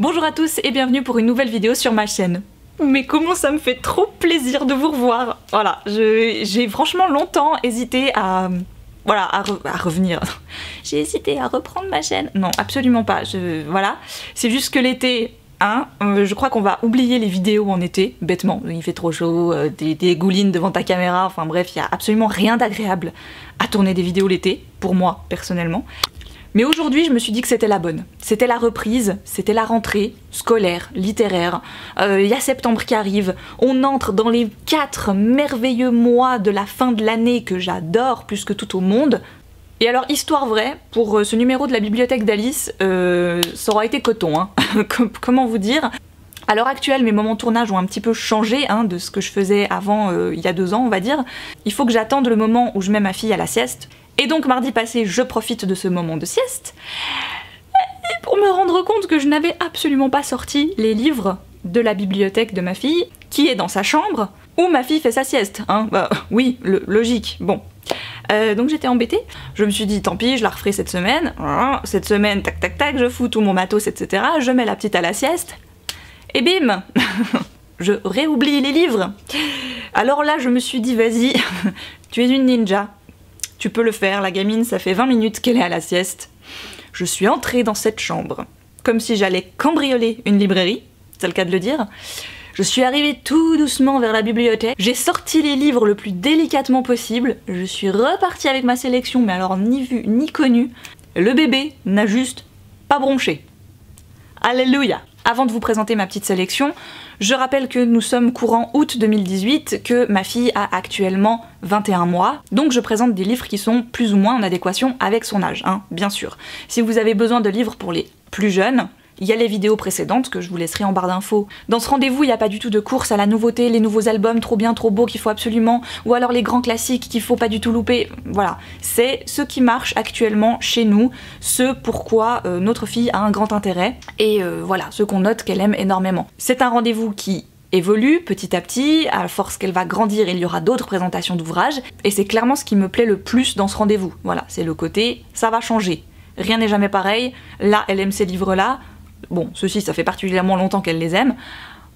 Bonjour à tous et bienvenue pour une nouvelle vidéo sur ma chaîne. Mais comment ça me fait trop plaisir de vous revoir. Voilà, j'ai franchement longtemps hésité à revenir. J'ai hésité à reprendre ma chaîne. Non, absolument pas. Voilà, c'est juste que l'été, je crois qu'on va oublier les vidéos en été, bêtement. Il fait trop chaud, des goulines devant ta caméra, enfin bref, il n'y a absolument rien d'agréable à tourner des vidéos l'été, pour moi, personnellement. Mais aujourd'hui, je me suis dit que c'était la bonne. C'était la reprise, c'était la rentrée scolaire, littéraire. Il y a septembre qui arrive. On entre dans les 4 merveilleux mois de la fin de l'année que j'adore plus que tout au monde. Et alors, histoire vraie, pour ce numéro de la bibliothèque d'Alice, ça aura été coton, hein. Comment vous dire ? À l'heure actuelle, mes moments de tournage ont un petit peu changé de ce que je faisais avant, il y a 2 ans, on va dire. Il faut que j'attende le moment où je mets ma fille à la sieste. Et donc mardi passé, je profite de ce moment de sieste pour me rendre compte que je n'avais absolument pas sorti les livres de la bibliothèque de ma fille, qui est dans sa chambre, où ma fille fait sa sieste. Bah oui, logique, bon. Donc j'étais embêtée, je me suis dit tant pis, je la referai cette semaine. Cette semaine, tac tac tac, je fous tout mon matos, etc. Je mets la petite à la sieste, et bim je réoublie les livres. Alors là, je me suis dit, vas-y, tu es une ninja. Tu peux le faire, la gamine, ça fait 20 minutes qu'elle est à la sieste. Je suis entrée dans cette chambre, comme si j'allais cambrioler une librairie, c'est le cas de le dire. Je suis arrivée tout doucement vers la bibliothèque, j'ai sorti les livres le plus délicatement possible, je suis repartie avec ma sélection, mais alors ni vue ni connue. Le bébé n'a juste pas bronché. Alléluia! Avant de vous présenter ma petite sélection, je rappelle que nous sommes courant août 2018, que ma fille a actuellement 21 mois, donc je présente des livres qui sont plus ou moins en adéquation avec son âge, bien sûr. Si vous avez besoin de livres pour les plus jeunes, il y a les vidéos précédentes que je vous laisserai en barre d'infos. Dans ce rendez-vous, il n'y a pas du tout de course à la nouveauté, les nouveaux albums trop bien, trop beaux qu'il faut absolument, ou alors les grands classiques qu'il faut pas du tout louper. Voilà, c'est ce qui marche actuellement chez nous, ce pourquoi notre fille a un grand intérêt, et voilà, ce qu'on note qu'elle aime énormément. C'est un rendez-vous qui évolue petit à petit, à force qu'elle va grandir, il y aura d'autres présentations d'ouvrages, et c'est clairement ce qui me plaît le plus dans ce rendez-vous. Voilà, c'est le côté, ça va changer. Rien n'est jamais pareil, là elle aime ces livres-là. Bon, ceux-ci, ça fait particulièrement longtemps qu'elle les aime,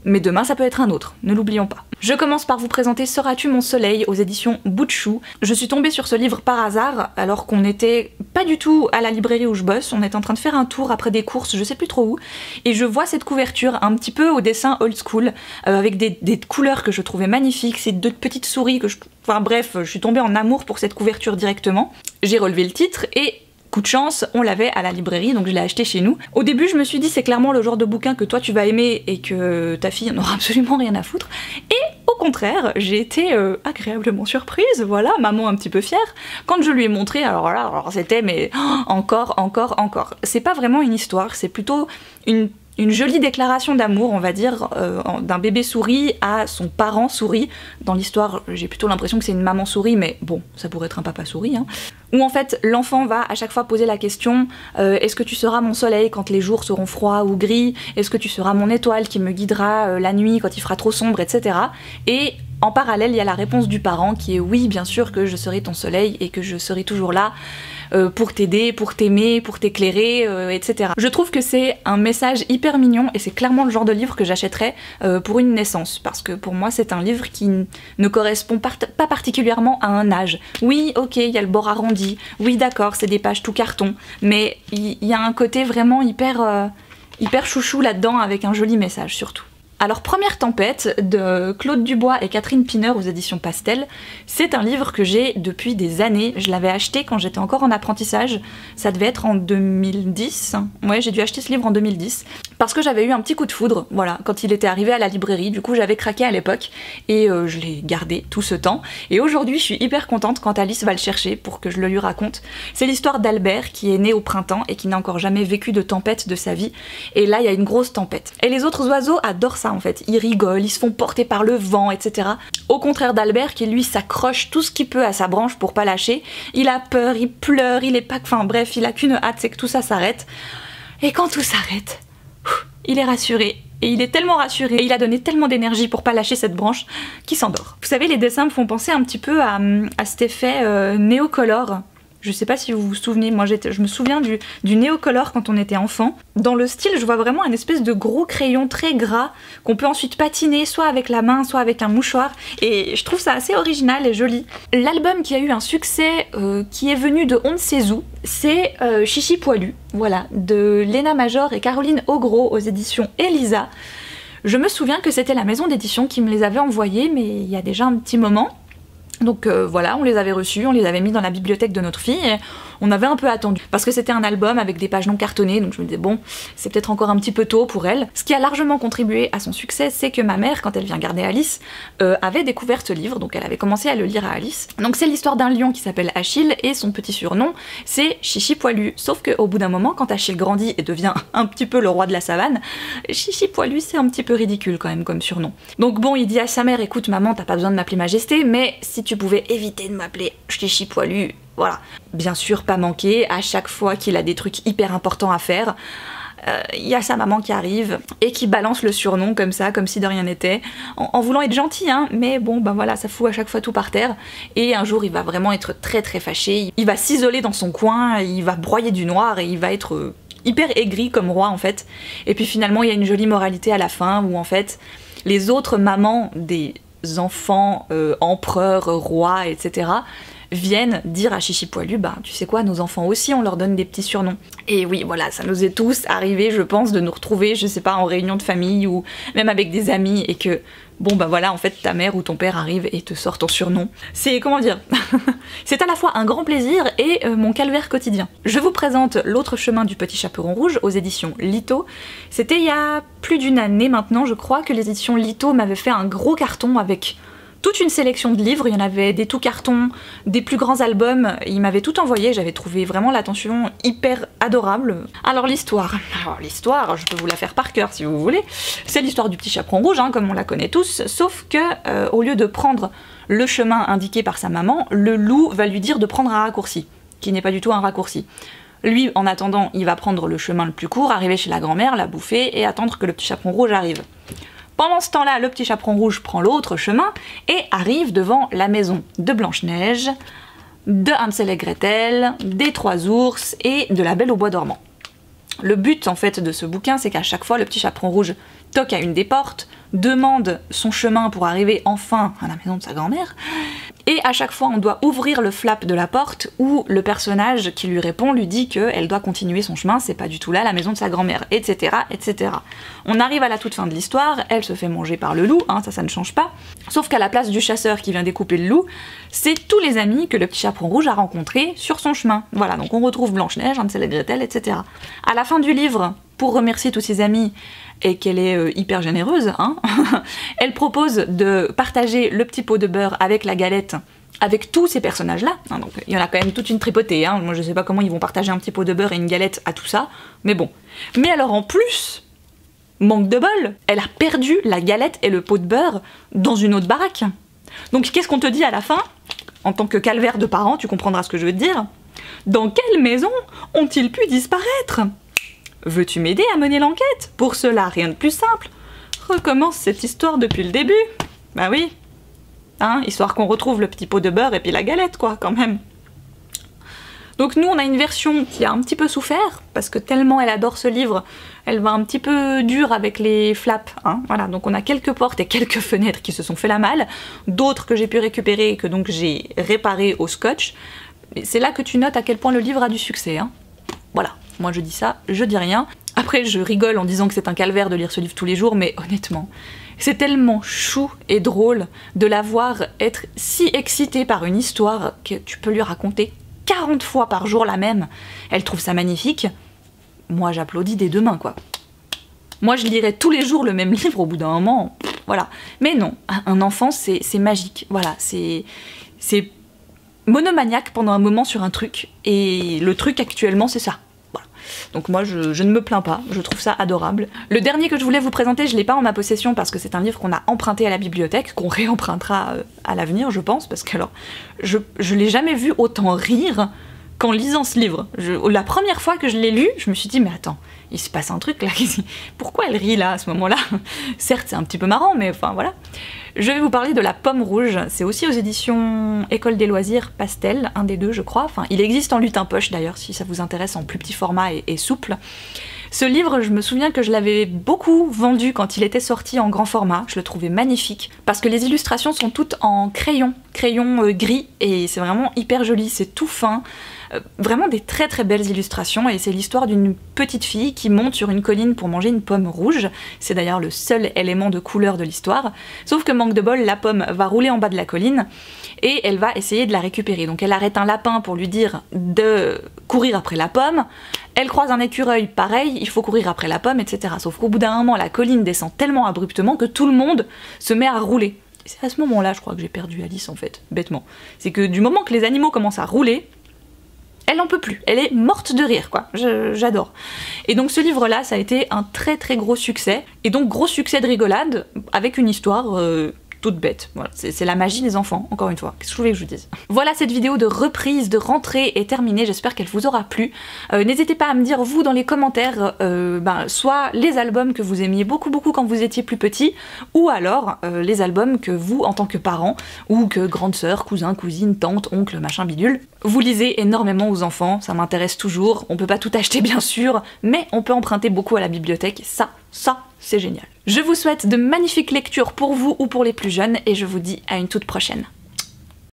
mais demain ça peut être un autre, ne l'oublions pas. Je commence par vous présenter Seras-tu mon soleil aux éditions Bout de Chou. Je suis tombée sur ce livre par hasard, alors qu'on n'était pas du tout à la librairie où je bosse, on était en train de faire un tour après des courses, je sais plus trop où, et je vois cette couverture un petit peu au dessin old school, avec des couleurs que je trouvais magnifiques, ces 2 petites souris que je... Enfin bref, je suis tombée en amour pour cette couverture directement. J'ai relevé le titre et... coup de chance, on l'avait à la librairie, donc je l'ai acheté chez nous. Au début, je me suis dit, c'est clairement le genre de bouquin que toi tu vas aimer et que ta fille n'aura absolument rien à foutre. Et au contraire, j'ai été agréablement surprise, voilà, maman un petit peu fière, quand je lui ai montré, alors c'était, mais encore. C'est pas vraiment une histoire, c'est plutôt une jolie déclaration d'amour, on va dire, d'un bébé souris à son parent souris. Dans l'histoire, j'ai plutôt l'impression que c'est une maman souris, mais bon, ça pourrait être un papa souris, Où en fait, l'enfant va à chaque fois poser la question est-ce que tu seras mon soleil quand les jours seront froids ou gris? Est-ce que tu seras mon étoile qui me guidera la nuit quand il fera trop sombre, etc. Et en parallèle, il y a la réponse du parent qui est oui, bien sûr que je serai ton soleil et que je serai toujours là pour t'aider, pour t'aimer, pour t'éclairer, etc. Je trouve que c'est un message hyper mignon et c'est clairement le genre de livre que j'achèterais pour une naissance, parce que pour moi c'est un livre qui ne correspond pas particulièrement à un âge. Oui, ok, il y a le bord arrondi, oui d'accord, c'est des pages tout carton, mais il y a un côté vraiment hyper chouchou là-dedans avec un joli message surtout. Alors Première tempête de Claude Dubois et Catherine Piner aux éditions Pastel, c'est un livre que j'ai depuis des années, je l'avais acheté quand j'étais encore en apprentissage, ça devait être en 2010, ouais j'ai dû acheter ce livre en 2010, parce que j'avais eu un petit coup de foudre, voilà, quand il était arrivé à la librairie, du coup j'avais craqué à l'époque, et je l'ai gardé tout ce temps, et aujourd'hui je suis hyper contente quand Alice va le chercher pour que je le lui raconte. C'est l'histoire d'Albert qui est né au printemps et qui n'a encore jamais vécu de tempête de sa vie, et là il y a une grosse tempête. Et les autres oiseaux adorent ça en fait, ils rigolent, ils se font porter par le vent, etc. Au contraire d'Albert qui lui s'accroche tout ce qu'il peut à sa branche pour pas lâcher, il a peur, il pleure, il est pas... Enfin bref, il a qu'une hâte, c'est que tout ça s'arrête. Et quand tout s'arrête, il est rassuré. Et il est tellement rassuré, et il a donné tellement d'énergie pour pas lâcher cette branche, qu'il s'endort. Vous savez, les dessins me font penser un petit peu à cet effet néocolore. Je sais pas si vous vous souvenez, moi je me souviens du Neocolor quand on était enfant. Dans le style, je vois vraiment un espèce de gros crayon très gras qu'on peut ensuite patiner soit avec la main, soit avec un mouchoir. Et je trouve ça assez original et joli. L'album qui a eu un succès qui est venu de on ne sait où, c'est Chichi Poilu, voilà, de Léna Major et Caroline Augros aux éditions Elisa. Je me souviens que c'était la maison d'édition qui me les avait envoyés, mais il y a déjà un petit moment. Donc voilà, on les avait reçus, on les avait mis dans la bibliothèque de notre fille et on avait un peu attendu. Parce que c'était un album avec des pages non cartonnées, donc je me disais bon, c'est peut-être encore un petit peu tôt pour elle. Ce qui a largement contribué à son succès, c'est que ma mère, quand elle vient garder Alice, avait découvert ce livre, donc elle avait commencé à le lire à Alice. Donc c'est l'histoire d'un lion qui s'appelle Achille et son petit surnom, c'est Chichi Poilu. Sauf qu'au bout d'un moment, quand Achille grandit et devient un petit peu le roi de la savane, Chichi Poilu c'est un petit peu ridicule quand même comme surnom. Donc bon, il dit à sa mère, écoute maman, t'as pas besoin de m'appeler Majesté, mais si tu pouvais éviter de m'appeler Chichi Poilu, voilà. Bien sûr, pas manquer, à chaque fois qu'il a des trucs hyper importants à faire, il y a sa maman qui arrive et qui balance le surnom comme ça, comme si de rien n'était, en voulant être gentil, hein, mais bon, ben voilà, ça fout à chaque fois tout par terre. Et un jour, il va vraiment être très très fâché, il va s'isoler dans son coin, il va broyer du noir et il va être hyper aigri comme roi en fait. Et puis finalement, il y a une jolie moralité à la fin où en fait, les autres mamans des enfants, empereurs, rois, etc., viennent dire à Chichi Poilu, bah tu sais quoi, nos enfants aussi, on leur donne des petits surnoms. Et oui, voilà, ça nous est tous arrivé, je pense, de nous retrouver, je sais pas, en réunion de famille ou même avec des amis et que, bon bah voilà, en fait, ta mère ou ton père arrive et te sort ton surnom. C'est, comment dire, c'est à la fois un grand plaisir et mon calvaire quotidien. Je vous présente L'autre chemin du petit chaperon rouge aux éditions Lito. C'était il y a plus d'une année maintenant, je crois, que les éditions Lito m'avaient fait un gros carton avec toute une sélection de livres, il y en avait des tout cartons, des plus grands albums, ils m'avaient tout envoyé, j'avais trouvé vraiment l'attention hyper adorable. Alors l'histoire, je peux vous la faire par cœur si vous voulez, c'est l'histoire du petit chaperon rouge, hein, comme on la connaît tous, sauf que au lieu de prendre le chemin indiqué par sa maman, le loup va lui dire de prendre un raccourci, qui n'est pas du tout un raccourci. Lui, en attendant, il va prendre le chemin le plus court, arriver chez la grand-mère, la bouffer et attendre que le petit chaperon rouge arrive. Pendant ce temps-là, le petit chaperon rouge prend l'autre chemin et arrive devant la maison de Blanche-Neige, de Hansel et Gretel, des Trois Ours et de La Belle au bois dormant. Le but en fait de ce bouquin, c'est qu'à chaque fois le petit chaperon rouge toque à une des portes, demande son chemin pour arriver enfin à la maison de sa grand-mère, et à chaque fois on doit ouvrir le flap de la porte où le personnage qui lui répond lui dit qu'elle doit continuer son chemin, c'est pas du tout là la maison de sa grand-mère, etc., etc. On arrive à la toute fin de l'histoire, elle se fait manger par le loup, hein, ça ne change pas, sauf qu'à la place du chasseur qui vient découper le loup, c'est tous les amis que le petit chaperon rouge a rencontrés sur son chemin. Voilà, donc on retrouve Blanche-Neige, Hansel et Gretel, etc. À la fin du livre, pour remercier tous ses amis, et qu'elle est hyper généreuse, hein, elle propose de partager le petit pot de beurre avec la galette avec tous ces personnages-là, hein, donc il y en a quand même toute une tripotée, hein, moi je sais pas comment ils vont partager un petit pot de beurre et une galette à tout ça, mais bon. Mais alors en plus, manque de bol, elle a perdu la galette et le pot de beurre dans une autre baraque. Donc qu'est-ce qu'on te dit à la fin? En tant que calvaire de parents, tu comprendras ce que je veux te dire. Dans quelle maison ont-ils pu disparaître? Veux-tu m'aider à mener l'enquête? Pour cela, rien de plus simple. Recommence cette histoire depuis le début. Bah oui. Hein, histoire qu'on retrouve le petit pot de beurre et puis la galette, quoi, quand même. Donc nous, on a une version qui a un petit peu souffert, parce que tellement elle adore ce livre, elle va un petit peu dure avec les flaps, hein, voilà. Donc on a quelques portes et quelques fenêtres qui se sont fait la malle, d'autres que j'ai pu récupérer et que donc j'ai réparé au scotch. C'est là que tu notes à quel point le livre a du succès, hein. Voilà. Moi je dis ça, je dis rien. Après je rigole en disant que c'est un calvaire de lire ce livre tous les jours, mais honnêtement, c'est tellement chou et drôle de la voir être si excitée par une histoire que tu peux lui raconter 40 fois par jour la même. Elle trouve ça magnifique. Moi j'applaudis des deux mains, quoi. Moi je lirais tous les jours le même livre au bout d'un moment, voilà. Mais non, un enfant c'est magique, voilà, c'est monomaniaque pendant un moment sur un truc, et le truc actuellement c'est ça. Donc moi je ne me plains pas, je trouve ça adorable. Le dernier que je voulais vous présenter, je l'ai pas en ma possession parce que c'est un livre qu'on a emprunté à la bibliothèque, qu'on réempruntera à l'avenir je pense, parce que alors je l'ai jamais vu autant rire qu'en lisant ce livre. La première fois que je l'ai lu, je me suis dit mais attends, il se passe un truc là, pourquoi elle rit là à ce moment-là? Certes c'est un petit peu marrant mais enfin voilà. Je vais vous parler de La Pomme Rouge, c'est aussi aux éditions École des Loisirs Pastel, un des deux je crois, enfin il existe en lutin poche d'ailleurs si ça vous intéresse, en plus petit format et souple. Ce livre, je me souviens que je l'avais beaucoup vendu quand il était sorti en grand format, je le trouvais magnifique, parce que les illustrations sont toutes en crayon gris, et c'est vraiment hyper joli, c'est tout fin, vraiment des très très belles illustrations, et c'est l'histoire d'une petite fille qui monte sur une colline pour manger une pomme rouge, c'est d'ailleurs le seul élément de couleur de l'histoire, sauf que manque de bol, la pomme va rouler en bas de la colline, et elle va essayer de la récupérer, donc elle arrête un lapin pour lui dire de courir après la pomme, elle croise un écureuil, pareil, il faut courir après la pomme, etc. Sauf qu'au bout d'un moment, la colline descend tellement abruptement que tout le monde se met à rouler. Et c'est à ce moment-là, je crois que j'ai perdu Alice en fait, bêtement. C'est que du moment que les animaux commencent à rouler, elle n'en peut plus, elle est morte de rire quoi, j'adore. Et donc ce livre-là, ça a été un très très gros succès, et donc gros succès de rigolade, avec une histoire toute bête. Voilà, c'est la magie des enfants, encore une fois. Qu'est-ce que je voulais que je vous dise? Voilà, cette vidéo de reprise, de rentrée est terminée, j'espère qu'elle vous aura plu. N'hésitez pas à me dire, vous, dans les commentaires, soit les albums que vous aimiez beaucoup quand vous étiez plus petit, ou alors les albums que vous, en tant que parent, ou que grande sœur, cousin, cousine, tante, oncle, machin bidule, vous lisez énormément aux enfants, ça m'intéresse toujours. On peut pas tout acheter bien sûr, mais on peut emprunter beaucoup à la bibliothèque, ça, c'est génial. Je vous souhaite de magnifiques lectures pour vous ou pour les plus jeunes, et je vous dis à une toute prochaine.